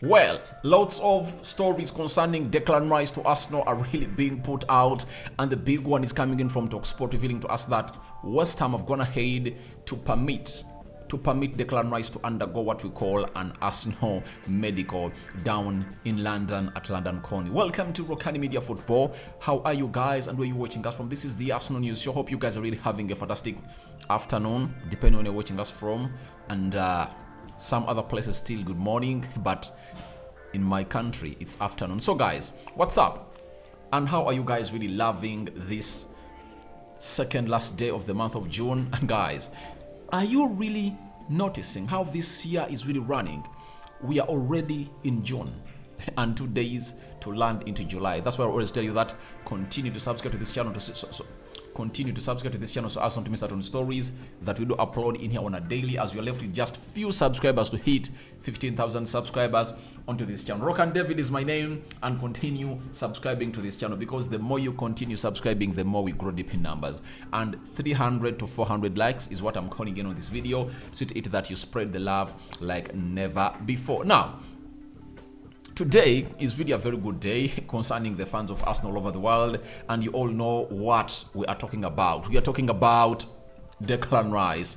Well, lots of stories concerning Declan Rice to Arsenal are really being put out, and the big one is coming in from TalkSport, revealing to us that West Ham have gone ahead to permit Declan Rice to undergo what we call an Arsenal medical down in London at London Colney. Welcome to Rokani Media Football. How are you guys and where are you watching us from? This is the Arsenal News Show. Hope you guys are really having a fantastic afternoon, depending on where you're watching us from. And some other places still good morning, but in my country it's afternoon. So guys, what's up? And how are you guys really loving this second last day of the month of June? And guys, are you really noticing how this year is really running? We are already in June and 2 days to land into July. That's why I always tell you that continue to subscribe to this channel so as not to miss out on stories that we do upload in here on a daily, as we are left with just few subscribers to hit 15,000 subscribers onto this channel. Rokan David is my name, and continue subscribing to this channel, because the more you continue subscribing, the more we grow deep in numbers. And 300 to 400 likes is what I'm calling in on this video. See to it that you spread the love like never before. Now, today is really a very good day concerning the fans of Arsenal all over the world, and you all know what we are talking about. We are talking about Declan Rice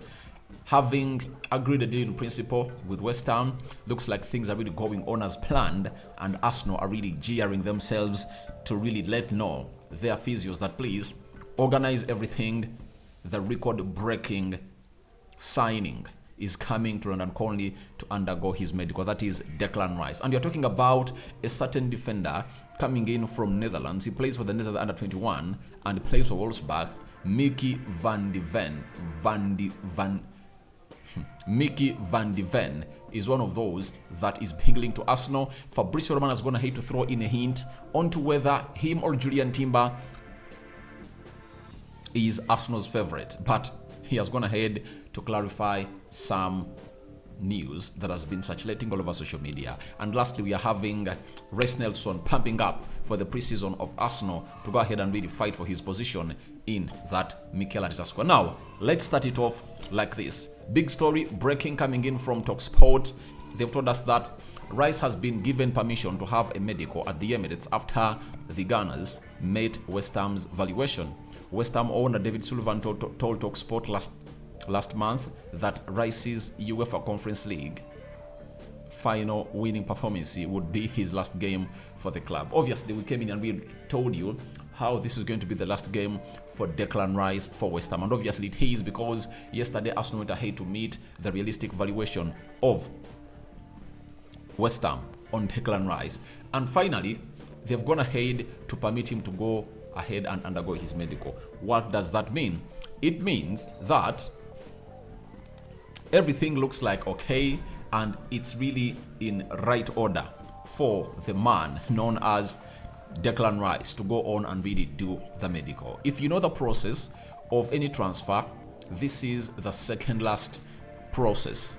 having agreed a deal in principle with West Ham. Looks like things are really going on as planned, and Arsenal are really jeering themselves to really let know their physios that please organize everything. The record-breaking signing is coming to London Colney to undergo his medical. That is Declan Rice. And you're talking about a certain defender coming in from Netherlands. He plays for the Netherlands under 21 and plays for Wolfsburg. Mickey van de Ven is one of those that is being linked to Arsenal. Fabrizio Romano is going to hate to throw in a hint onto whether him or Jurrien Timber is Arsenal's favorite, but he has gone ahead to clarify some news that has been circulating all over social media. And lastly, we are having Reiss Nelson pumping up for the preseason of Arsenal to go ahead and really fight for his position in that Mikel Arteta squad. Now, let's start it off like this. Big story breaking coming in from TalkSport. They've told us that Rice has been given permission to have a medical at the Emirates after the Gunners met West Ham's valuation. West Ham owner David Sullivan told TalkSport last month that Rice's UEFA Conference League final winning performance would be his last game for the club. Obviously, we came in and we told you how this is going to be the last game for Declan Rice for West Ham. And obviously it is, because yesterday Arsenal went ahead to meet the realistic valuation of West Ham on Declan Rice. And finally, they've gone ahead to permit him to go ahead and undergo his medical. What does that mean? It means that everything looks like okay, and it's really in right order for the man known as Declan Rice to go on and really do the medical. If you know the process of any transfer, this is the second last process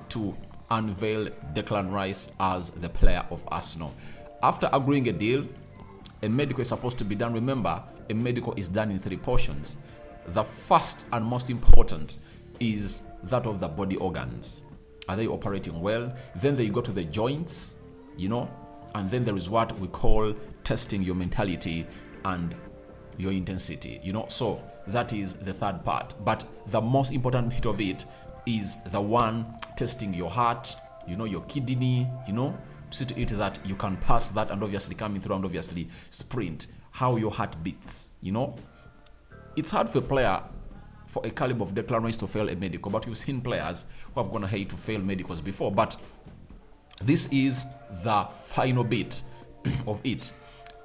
to unveil Declan Rice as the player of Arsenal. After agreeing a deal, a medical is supposed to be done. Remember, a medical is done in 3 portions. The first and most important is that of the body organs. Are they operating well? Then you go to the joints, and then there is what we call testing your mentality and your intensity, So that is the third part. But the most important bit of it is the one testing your heart, your kidney, see to it that you can pass that, and obviously coming through and obviously sprint how your heart beats. It's hard for a player for a caliber of Declan Rice to fail a medical, but we've seen players who have gone ahead to fail medicals before. But this is the final bit of it.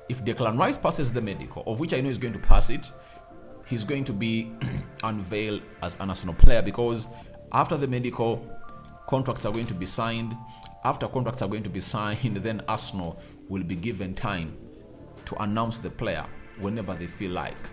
If Declan Rice passes the medical, of which I know he's going to pass it, he's going to be unveiled as an Arsenal player, because after the medical, contracts are going to be signed. After contracts are going to be signed, then Arsenal will be given time to announce the player whenever they feel like.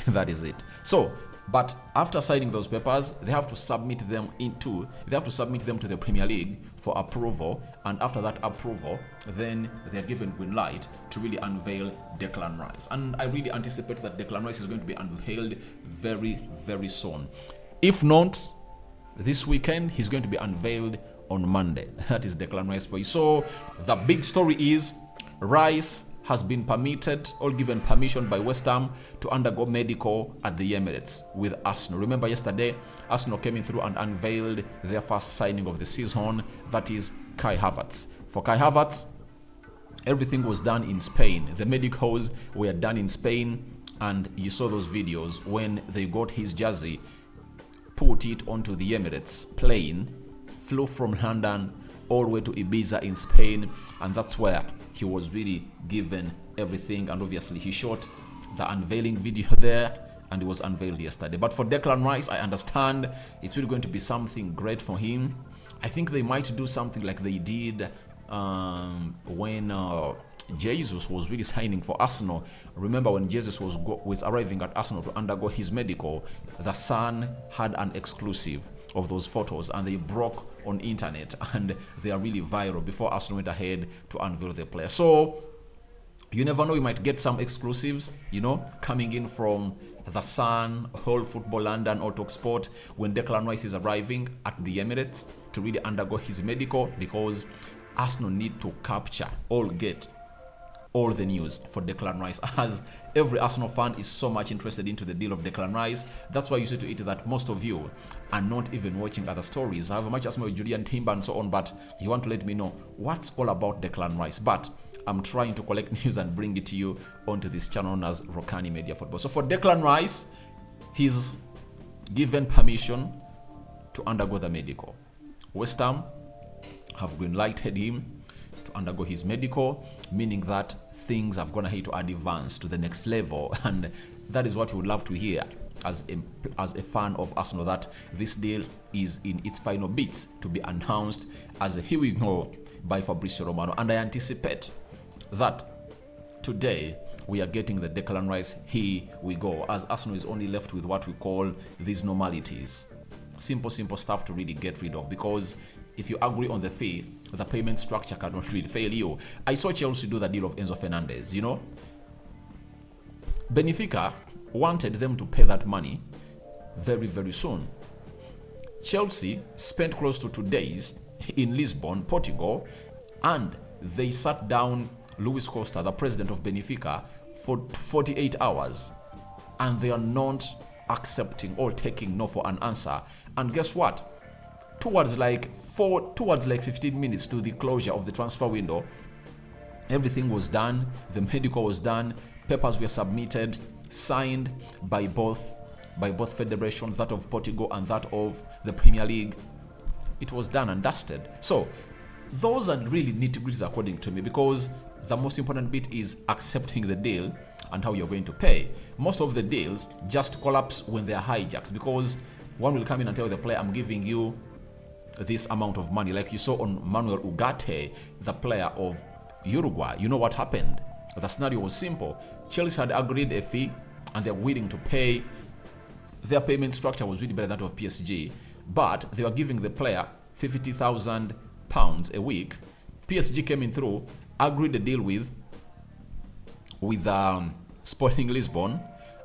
That is it. So, but after signing those papers, they have to submit them to the Premier League for approval, and after that approval, then they're given green light to really unveil Declan Rice. And I really anticipate that Declan Rice is going to be unveiled very, very soon. If not, this weekend, he's going to be unveiled on Monday. That is Declan Rice for you. So the big story is Rice has been permitted or given permission by West Ham to undergo medical at the Emirates with Arsenal. Remember yesterday, Arsenal came in through and unveiled their first signing of the season, that is Kai Havertz. For Kai Havertz, everything was done in Spain. The medicals were done in Spain, and you saw those videos when they got his jersey, put it onto the Emirates plane, flew from London all the way to Ibiza in Spain, and that's where he was really given everything. And obviously he shot the unveiling video there, and it was unveiled yesterday. But for Declan Rice, I understand it's really going to be something great for him. I think they might do something like they did when Jesus was really signing for Arsenal. Remember when Jesus was arriving at Arsenal to undergo his medical, the Sun had an exclusive of those photos, and they broke on internet, and they are really viral before Arsenal went ahead to unveil the player. So you never know, you might get some exclusives, coming in from the Sun, Whole Football London, or TalkSport when Declan Rice is arriving at the Emirates to really undergo his medical, because Arsenal need to capture or get all the news for Declan Rice, as every Arsenal fan is so much interested into the deal of Declan Rice. That's why you see to it that most of you are not even watching other stories. I have a much as with Jurrien Timber and so on, but you want to let me know what's all about Declan Rice. But I'm trying to collect news and bring it to you onto this channel known as Rokani Media Football. So for Declan Rice, he's given permission to undergo the medical. West Ham have green-lighted him to undergo his medical, meaning that things have gone ahead to advance to the next level, and that is what we would love to hear as a fan of Arsenal, that this deal is in its final bits to be announced as a here we go by Fabrizio Romano. And I anticipate that today we are getting the Declan Rice here we go, as Arsenal is only left with what we call these normalities, simple stuff to really get rid of, because if you agree on the fee, the payment structure cannot really fail you. I saw Chelsea do the deal of Enzo Fernandez, Benfica wanted them to pay that money very, very soon. Chelsea spent close to 2 days in Lisbon, Portugal, and they sat down Luis Costa, the president of Benfica, for 48 hours, and they are not accepting or taking no for an answer. And guess what? Towards like 15 minutes to the closure of the transfer window, everything was done. The medical was done. Papers were submitted, signed by both federations, that of Portugal and that of the Premier League. It was done and dusted. So those are really nitty-gritties according to me, because the most important bit is accepting the deal and how you're going to pay. Most of the deals just collapse when they are hijacks, because one will come in and tell the player, I'm giving you this amount of money, like you saw on Manuel Ugarte, the player of Uruguay. You know what happened? The scenario was simple. Chelsea had agreed a fee, and they're willing to pay. Their payment structure was really better than that of PSG, but they were giving the player £50,000 a week. PSG came in through, agreed a deal with Sporting Lisbon,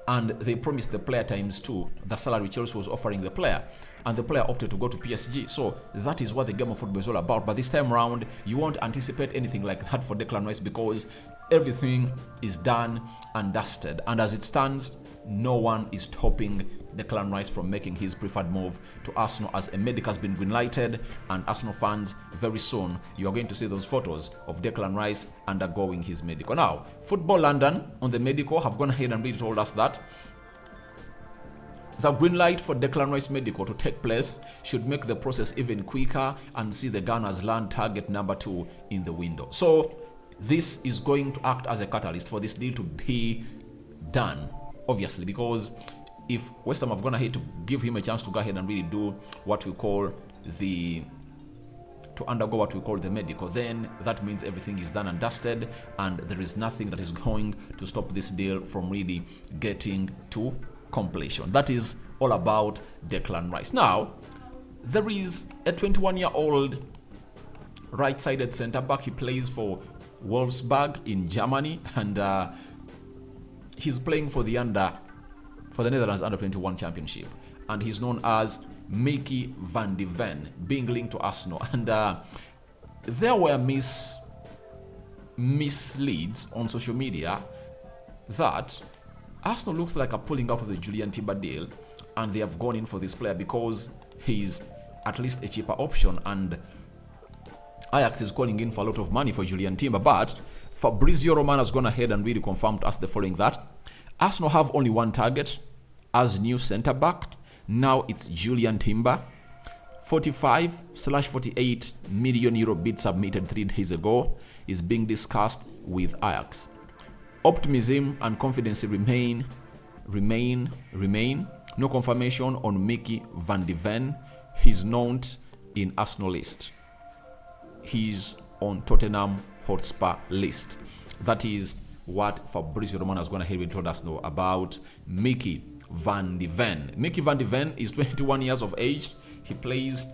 and they promised the player ×2 the salary Chelsea was offering the player, and the player opted to go to PSG. So that is what the game of football is all about. But this time around, you won't anticipate anything like that for Declan Rice, because everything is done and dusted, and as it stands, no one is stopping Declan Rice from making his preferred move to Arsenal, as a medic has been green-lighted. And Arsenal fans, very soon you are going to see those photos of Declan Rice undergoing his medical. Now, Football London on the medical have gone ahead and really told us that the green light for Declan Rice medical to take place should make the process even quicker and see the Gunners land target number 2 in the window. So this is going to act as a catalyst for this deal to be done, obviously, because if West Ham have gone ahead to give him a chance to go ahead and really do what we call to undergo what we call the medical, then that means everything is done and dusted, and there is nothing that is going to stop this deal from really getting to completion. That is all about Declan Rice. Now, there is a 21-year-old right-sided centre-back. He plays for Wolfsburg in Germany, and he's playing for the Netherlands Under-21 Championship, and he's known as Mickey van de Ven being linked to Arsenal. And there were misleads on social media that Arsenal looks like a pulling out of the Jurrien Timber deal, and they have gone in for this player because he's at least a cheaper option, and Ajax is calling in for a lot of money for Jurrien Timber. But Fabrizio Romano has gone ahead and really confirmed to us the following, that Arsenal have only one target as new centre-back. Now it's Jurrien Timber. 45/48 million euro bid submitted 3 days ago is being discussed with Ajax. Optimism and confidence remain. No confirmation on Mickey van de Ven. He's not in Arsenal list. He's on Tottenham Hotspur list. That is what Fabrizio Romano has gone ahead and told us about Mickey van de Ven. Mickey van de Ven is 21 years of age. He plays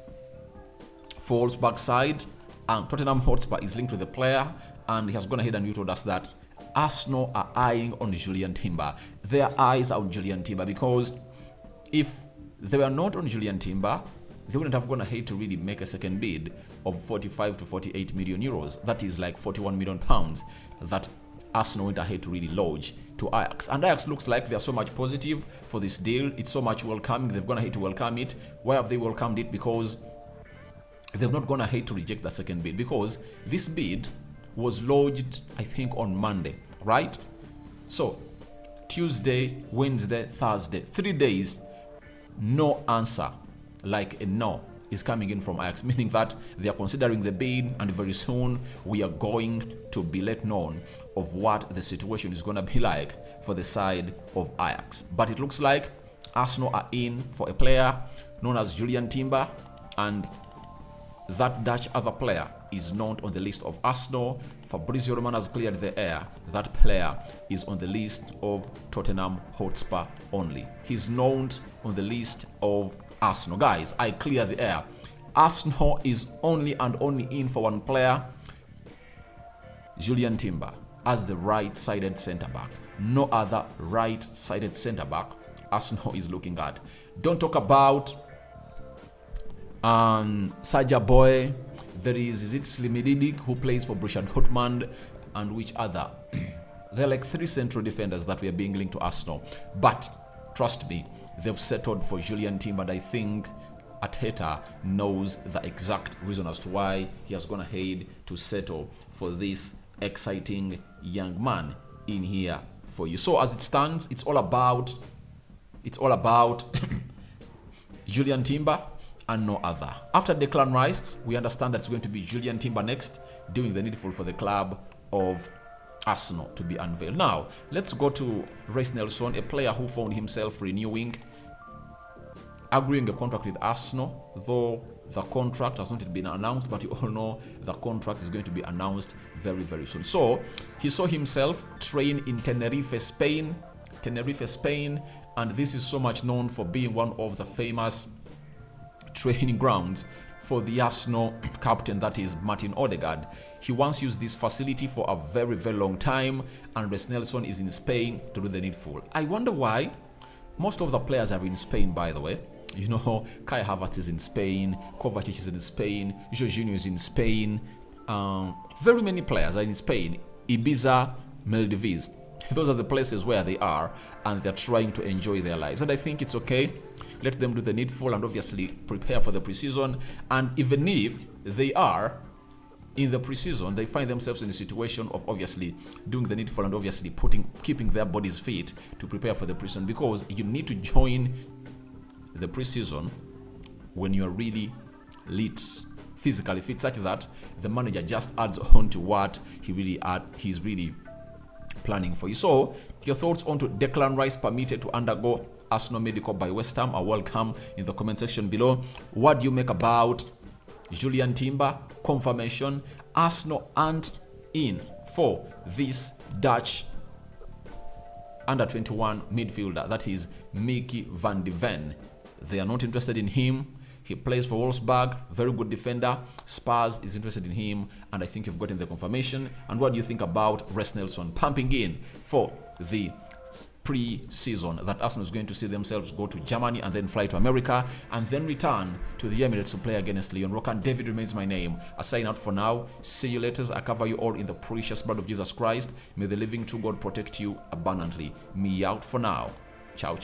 for Wolfsburg side, and Tottenham Hotspur is linked to the player, and he has gone ahead and told us that Arsenal are eyeing on Jurrien Timber. Their eyes are on Jurrien Timber, because if they were not on Jurrien Timber, they wouldn't have gone ahead to really make a second bid of 45 to 48 million euros. That is like 41 million pounds that Arsenal went ahead to really lodge to Ajax. And Ajax looks like they are so much positive for this deal. It's so much welcoming. They've gone ahead to welcome it. Why have they welcomed it? Because they've not gone ahead to reject the second bid, because this bid was lodged, I think, on Monday, right? So Tuesday, Wednesday, Thursday, 3 days, no answer, like a no, is coming in from Ajax, meaning that they are considering the bid, and very soon we are going to be let known of what the situation is going to be like for the side of Ajax. But it looks like Arsenal are in for a player known as Jurrien Timber, and that Dutch other player is not on the list of Arsenal. Fabrizio Romano has cleared the air. That player is on the list of Tottenham Hotspur only. He's not on the list of Arsenal. Guys, I clear the air. Arsenal is only and only in for one player, Jurrien Timber, as the right-sided centre-back. No other right-sided centre-back Arsenal is looking at. Don't talk about Saja Boy. There is it Slimiddick, who plays for Borussia Dortmund, and which other? There are like 3 central defenders that we are being linked to Arsenal. But trust me, they've settled for Jurrien Timber, and I think Arteta knows the exact reason as to why he has gone ahead to settle for this exciting young man in here for you. So as it stands, it's all about Jurrien Timber and no other. After Declan Rice, we understand that it's going to be Jurrien Timber next, doing the needful for the club of Arsenal to be unveiled. Now, let's go to Reiss Nelson, a player who found himself agreeing a contract with Arsenal, though the contract has not yet been announced, but you all know the contract is going to be announced very, very soon. So, he saw himself train in Tenerife, Spain, and this is so much known for being one of the famous training grounds for the Arsenal captain, that is Martin Odegaard. He once used this facility for a very, very long time, and Reiss Nelson is in Spain to do the needful. I wonder why. Most of the players are in Spain, by the way. You know, Kai Havertz is in Spain, Kovacic is in Spain, Jorginho is in Spain. Very many players are in Spain. Ibiza, Maldives. Those are the places where they are, and they're trying to enjoy their lives. And I think it's okay. Let them do the needful and obviously prepare for the preseason. And even if they are in the preseason, they find themselves in a situation of obviously doing the needful and obviously keeping their bodies fit to prepare for the preseason, because you need to join the preseason when you are really lit, physically fit, such that the manager just adds on to what he's really planning for you. So your thoughts on to Declan Rice permitted to undergo Arsenal medical by West Ham are welcome in the comment section below. What do you make about Jurrien Timber confirmation? Arsenal aren't in for this Dutch under-21 midfielder, that is Mickey van de Ven. They are not interested in him. He plays for Wolfsburg, very good defender. Spurs is interested in him, and I think you've gotten the confirmation. And what do you think about Reiss Nelson pumping in for the pre-season that Arsenal is going to see themselves go to Germany and then fly to America and then return to the Emirates to play against Lyon. Rokani, David remains my name. I sign out for now. See you later. I cover you all in the precious blood of Jesus Christ. May the living true God protect you abundantly. Me out for now. Ciao.